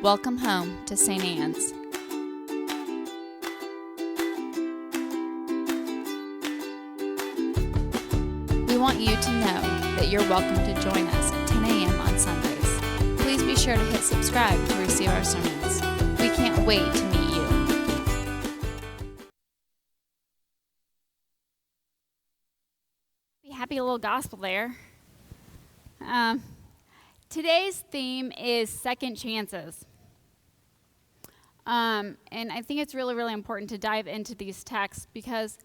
Welcome home to St. Anne's. We want you to know that you're welcome to join us at 10 a.m. on Sundays. Please be sure to hit subscribe to receive our sermons. We can't wait to meet you. Happy little gospel there. Today's theme is second chances. And I think it's really, really important to dive into these texts because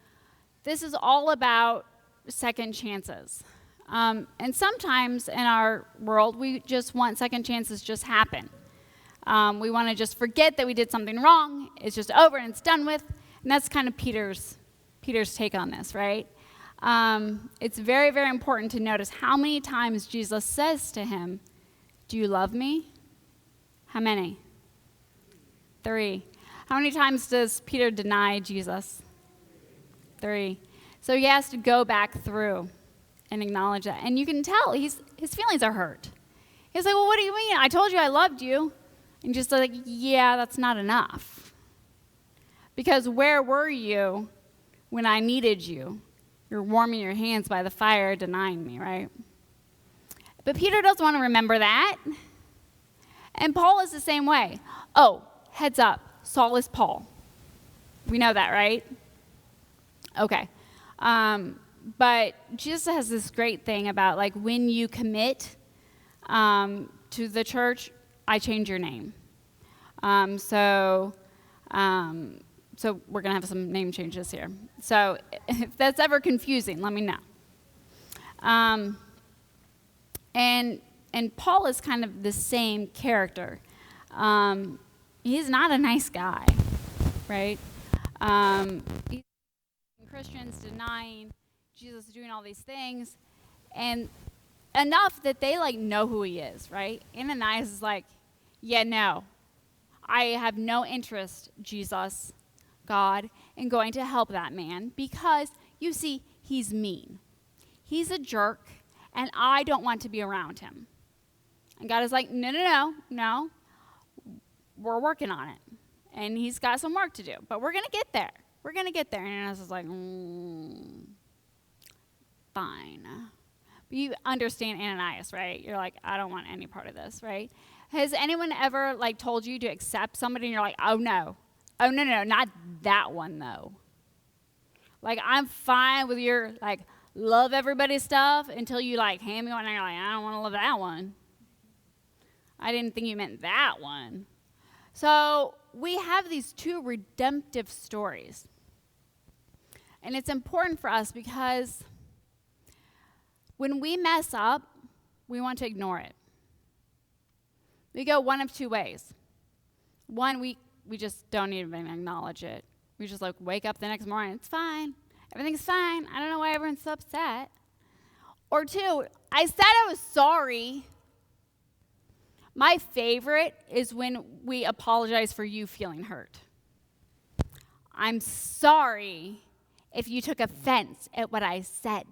this is all about second chances. And sometimes in our world, we just want second chances just happen. We want to just forget that we did something wrong. It's just over and it's done with. And that's kind of Peter's take on this, right? It's very, very important to notice how many times Jesus says to him, "Do you love me?" How many? 3. How many times does Peter deny Jesus? 3. So he has to go back through and acknowledge that. And you can tell his feelings are hurt. He's like, "Well, what do you mean? I told you I loved you." And just like, yeah, that's not enough. Because where were you when I needed you? You're warming your hands by the fire, denying me, right? But Peter doesn't want to remember that. And Paul is the same way. Oh, heads up, Saul is Paul. We know that, right? Okay. But Jesus has this great thing about, like, when you commit to the church, I change your name. So we're going to have some name changes here. So if that's ever confusing, let me know. And Paul is kind of the same character. He's not a nice guy, right? Christians denying Jesus doing all these things, and enough that they know who he is, right? Ananias is like, yeah, no, I have no interest, Jesus, God, in going to help that man because, you see, he's mean. He's a jerk, and I don't want to be around him. And God is like, no, we're working on it. And he's got some work to do, but we're going to get there. And Ananias is like, fine. But you understand Ananias, right? You're like, I don't want any part of this, right? Has anyone ever told you to accept somebody and you're like, oh no, not that one though. I'm fine with your love everybody stuff until you hand me one and you're like, I don't want to love that one. I didn't think you meant that one. So we have these 2 redemptive stories. And it's important for us because when we mess up, we want to ignore it. We go one of 2 ways. One, we just don't even acknowledge it. We just wake up the next morning, it's fine. Everything's fine. I don't know why everyone's so upset. Or 2, I said I was sorry. My favorite is when we apologize for you feeling hurt. I'm sorry if you took offense at what I said.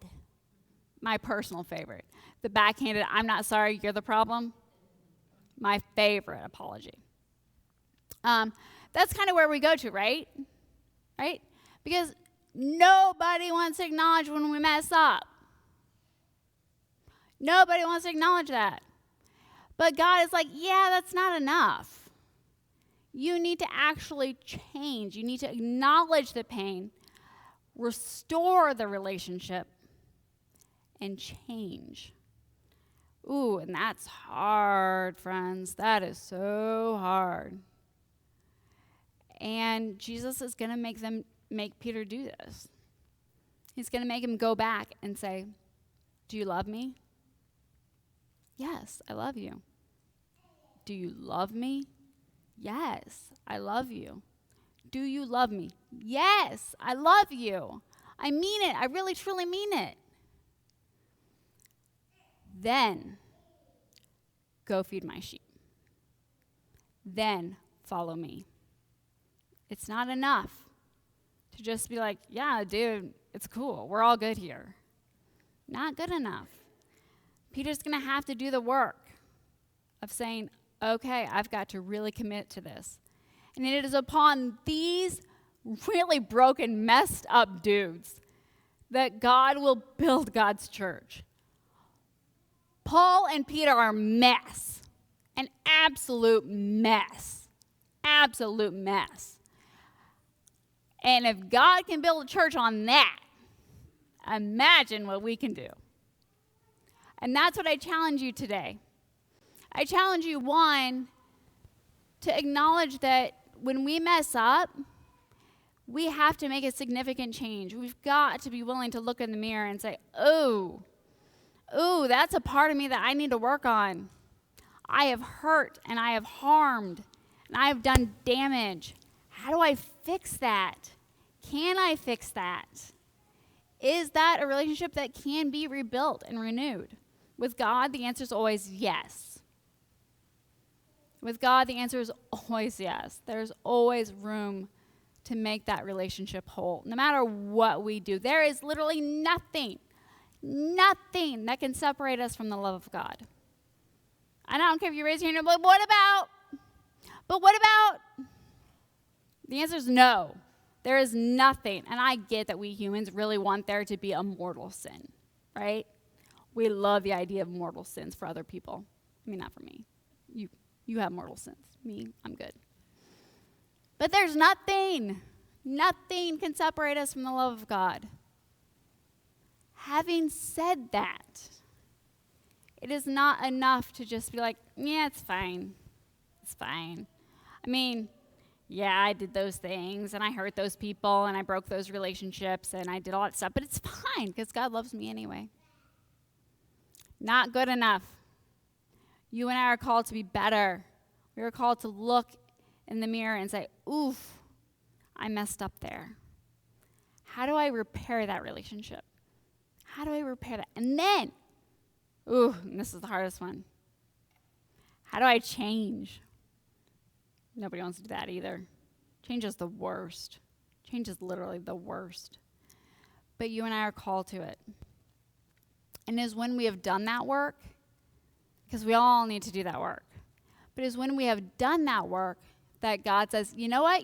My personal favorite. The backhanded, I'm not sorry, you're the problem. My favorite apology. That's kind of where we go to, right? Right? Because nobody wants to acknowledge when we mess up. Nobody wants to acknowledge that. But God is like, yeah, that's not enough. You need to actually change. You need to acknowledge the pain, restore the relationship, and change. Ooh, and that's hard, friends. That is so hard. And Jesus is going to make Peter do this. He's going to make him go back and say, do you love me? Yes, I love you. Do you love me? Yes, I love you. Do you love me? Yes, I love you. I mean it. I really, truly mean it. Then go feed my sheep. Then follow me. It's not enough to just be like, yeah, dude, it's cool. We're all good here. Not good enough. Peter's going to have to do the work of saying, okay, I've got to really commit to this. And it is upon these really broken, messed up dudes that God will build God's church. Paul and Peter are a mess, an absolute mess, absolute mess. And if God can build a church on that, imagine what we can do. And that's what I challenge you today. I challenge you, one, to acknowledge that when we mess up, we have to make a significant change. We've got to be willing to look in the mirror and say, ooh, that's a part of me that I need to work on. I have hurt and I have harmed and I have done damage. How do I fix that? Can I fix that? Is that a relationship that can be rebuilt and renewed? With God, the answer is always yes. With God, the answer is always yes. There's always room to make that relationship whole. No matter what we do, there is literally nothing that can separate us from the love of God. I don't care if you raise your hand, but what about? The answer is no. There is nothing. And I get that we humans really want there to be a mortal sin, right? We love the idea of mortal sins for other people. I mean, not for me. You have mortal sins. Me, I'm good. But there's nothing can separate us from the love of God. Having said that, it is not enough to just be like, yeah, it's fine. It's fine. I mean, yeah, I did those things, and I hurt those people, and I broke those relationships, and I did all that stuff, but it's fine because God loves me anyway. Not good enough. You and I are called to be better. We are called to look in the mirror and say, oof, I messed up there. How do I repair that relationship? How do I repair that? And then, and this is the hardest one. How do I change? Nobody wants to do that either. Change is the worst. Change is literally the worst. But you and I are called to it. And it is when we have done that work, because we all need to do that work, but it is when we have done that work that God says, you know what?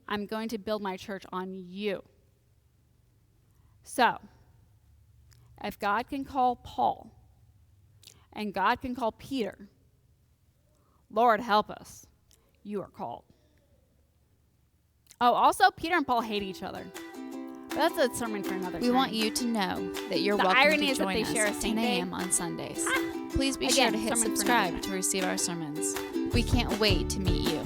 I'm going to build my church on you. So, if God can call Paul and God can call Peter, Lord help us, you are called. Oh, also, Peter and Paul hate each other. But that's a sermon for another time. We want you to know that you're welcome to join us at 10 a.m. on Sundays. Please be sure to hit subscribe to receive our sermons. We can't wait to meet you.